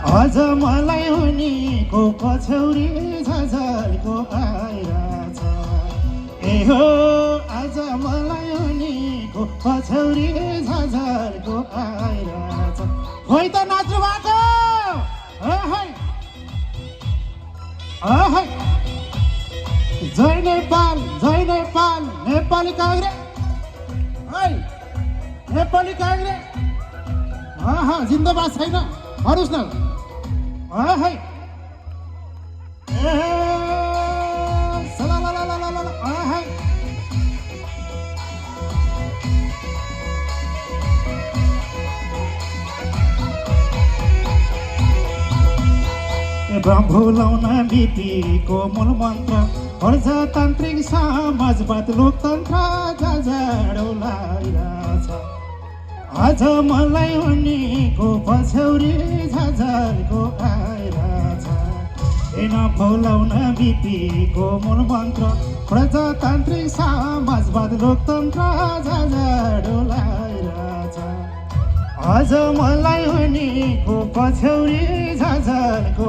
अझ मलाई उनीको पछौरी झझल्को आइरहेछ ए हो आज मलाई उनीको पछौरी झझल्को आइरहेछ खोइ त नाच्नु भएको जय नेपाल नेपाली काङ्ग्रेस नेपाली काङ्ग्रेस जिन्दाबाद छैन भन्नुहोस् न भुलाउन नीतिको मूल मन्त्र प्रजातान्त्रिक समाजवाद लोकतन्त्र जाडो लागिरहेछ आज मलाई उनीको पछौरी झझल्को आइरहेछ किन भुलाउन नीतिको मूल मन्त्र प्रजातान्त्रिक समाजवाद लोकतन्त्र जाडो लागिरहेछ आज मलाई उनीको पछौरी झझल्को